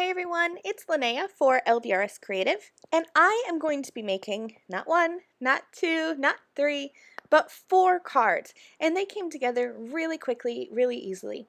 Hey everyone, it's Lynnea for LDRS Creative, and I am going to be making not one, not two, not three, but 4 cards, and they came together really quickly, really easily.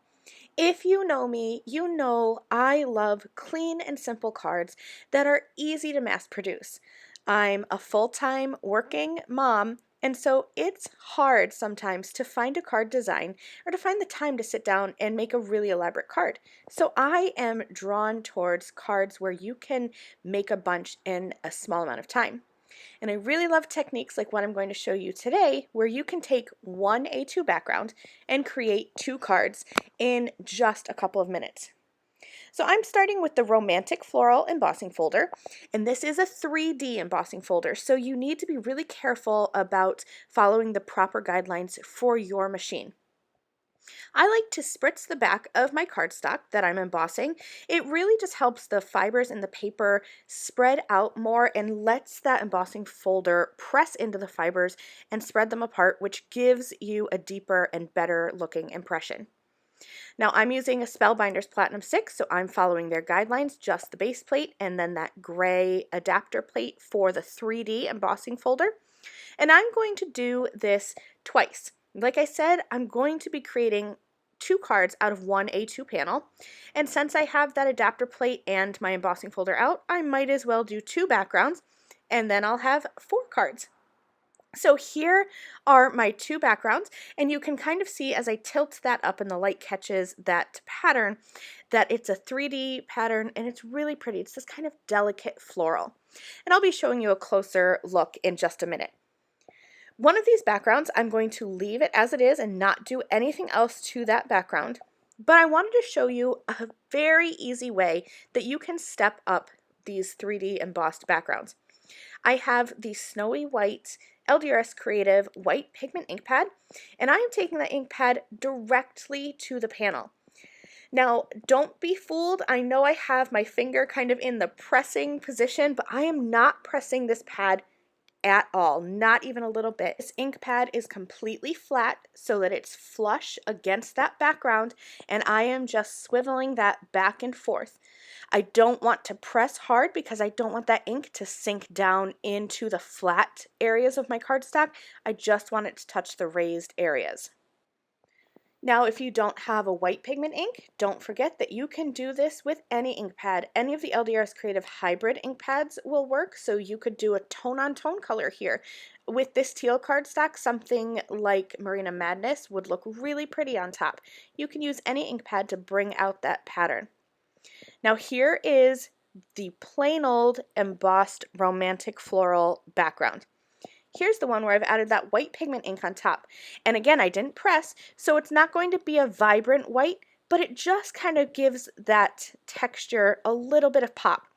If you know me, you know I love clean and simple cards that are easy to mass produce. I'm a full-time working mom, and so it's hard sometimes to find a card design or to find the time to sit down and make a really elaborate card. So I am drawn towards cards where you can make a bunch in a small amount of time. And I really love techniques like what I'm going to show you today, where you can take one A2 background and create 2 cards in just a couple of minutes. So I'm starting with the Romantic Floral embossing folder, and this is a 3D embossing folder, so you need to be really careful about following the proper guidelines for your machine. I like to spritz the back of my cardstock that I'm embossing. It really just helps the fibers in the paper spread out more and lets that embossing folder press into the fibers and spread them apart, which gives you a deeper and better looking impression. Now I'm using a Spellbinders Platinum 6, so I'm following their guidelines, just the base plate and then that gray adapter plate for the 3D embossing folder. And I'm going to do this twice. Like I said, I'm going to be creating 2 cards out of one A2 panel, and since I have that adapter plate and my embossing folder out, I might as well do 2 backgrounds, and then I'll have 4 cards. So here are my 2 backgrounds, and you can kind of see as I tilt that up and the light catches that pattern that it's a 3D pattern and it's really pretty. It's this kind of delicate floral. And I'll be showing you a closer look in just a minute. One of these backgrounds, I'm going to leave it as it is and not do anything else to that background, but I wanted to show you a very easy way that you can step up these 3D embossed backgrounds. I have the Snowy White LDRS Creative White Pigment Ink Pad, and I am taking the ink pad directly to the panel. Now, don't be fooled. I know I have my finger kind of in the pressing position, but I am not pressing this pad at all, not even a little bit. This ink pad is completely flat so that it's flush against that background, and I am just swiveling that back and forth. I don't want to press hard because I don't want that ink to sink down into the flat areas of my cardstock. I just want it to touch the raised areas. Now, if you don't have a white pigment ink, don't forget that you can do this with any ink pad. Any of the LDRS Creative Hybrid ink pads will work, so you could do a tone-on-tone color here. With this teal cardstock, something like Marina Madness would look really pretty on top. You can use any ink pad to bring out that pattern. Now here is the plain old embossed romantic floral background. Here's the one where I've added that white pigment ink on top. And again, I didn't press, so it's not going to be a vibrant white, but it just kind of gives that texture a little bit of pop.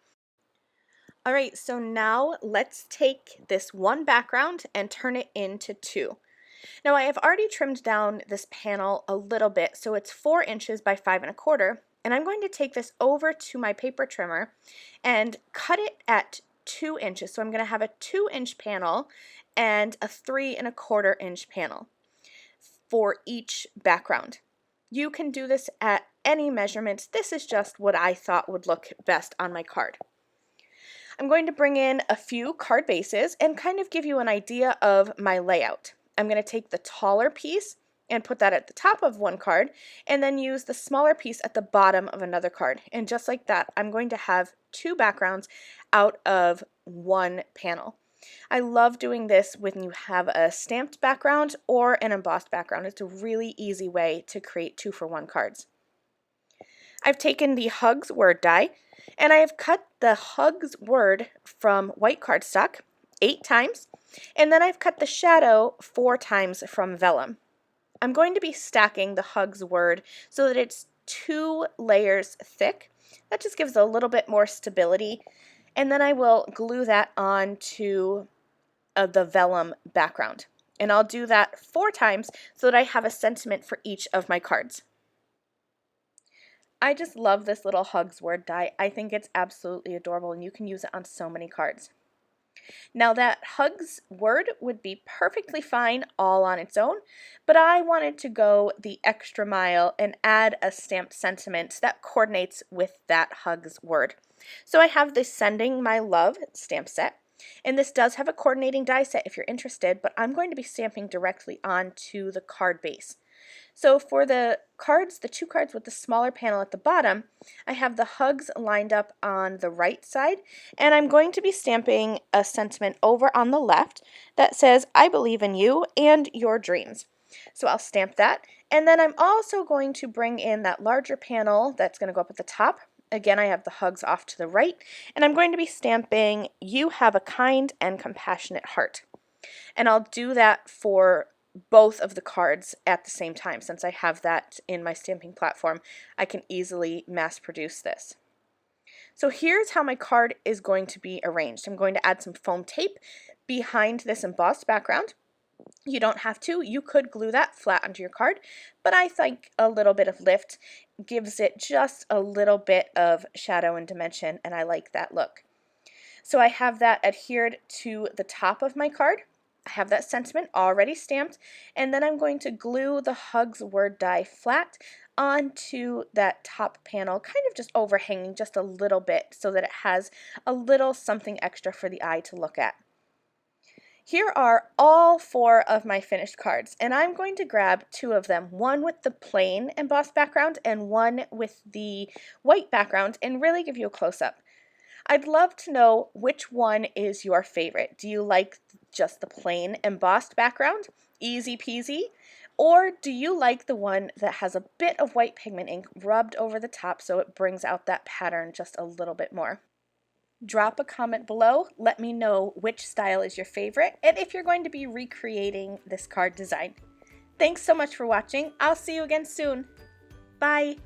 All right, so now let's take this one background and turn it into 2. Now I have already trimmed down this panel a little bit, so it's 4 inches by 5 1/4, and I'm going to take this over to my paper trimmer and cut it at 2 inches. So I'm going to have a 2-inch panel and a 3 1/4 inch panel for each background. You can do this at any measurements. This is just what I thought would look best on my card. I'm going to bring in a few card bases and kind of give you an idea of my layout. I'm going to take the taller piece and put that at the top of one card, and then use the smaller piece at the bottom of another card. And just like that, I'm going to have 2 backgrounds out of one panel. I love doing this when you have a stamped background or an embossed background. It's a really easy way to create 2-for-1 cards. I've taken the Hugs word die, and I have cut the Hugs word from white cardstock 8 times, and then I've cut the shadow 4 times from vellum. I'm going to be stacking the Hugs word so that it's 2 layers thick. That just gives a little bit more stability, and then I will glue that onto the vellum background. And I'll do that 4 times so that I have a sentiment for each of my cards. I just love this little Hugs word die. I think it's absolutely adorable, and you can use it on so many cards. Now that hugs word would be perfectly fine all on its own, but I wanted to go the extra mile and add a stamped sentiment that coordinates with that hugs word. So I have this Sending My Love stamp set, and this does have a coordinating die set if you're interested, but I'm going to be stamping directly onto the card base. So for the cards, the two cards with the smaller panel at the bottom, I have the hugs lined up on the right side, and I'm going to be stamping a sentiment over on the left that says, I believe in you and your dreams. So I'll stamp that, and then I'm also going to bring in that larger panel that's going to go up at the top. Again, I have the hugs off to the right, and I'm going to be stamping, You Have a Kind and Compassionate Heart. And I'll do that for both of the cards at the same time. Since I have that in my stamping platform, I can easily mass produce this. So here's how my card is going to be arranged. I'm going to add some foam tape behind this embossed background. You don't have to. You could glue that flat onto your card, but I think a little bit of lift gives it just a little bit of shadow and dimension, and I like that look. So I have that adhered to the top of my card. I have that sentiment already stamped, and then I'm going to glue the hugs word die flat onto that top panel, kind of just overhanging just a little bit so that it has a little something extra for the eye to look at. Here are all 4 of my finished cards, and I'm going to grab 2 of them, one with the plain embossed background and one with the white background, and really give you a close-up. I'd love to know which one is your favorite. Do you like just the plain embossed background? Easy peasy. Or do you like the one that has a bit of white pigment ink rubbed over the top so it brings out that pattern just a little bit more? Drop a comment below. Let me know which style is your favorite and if you're going to be recreating this card design. Thanks so much for watching. I'll see you again soon. Bye.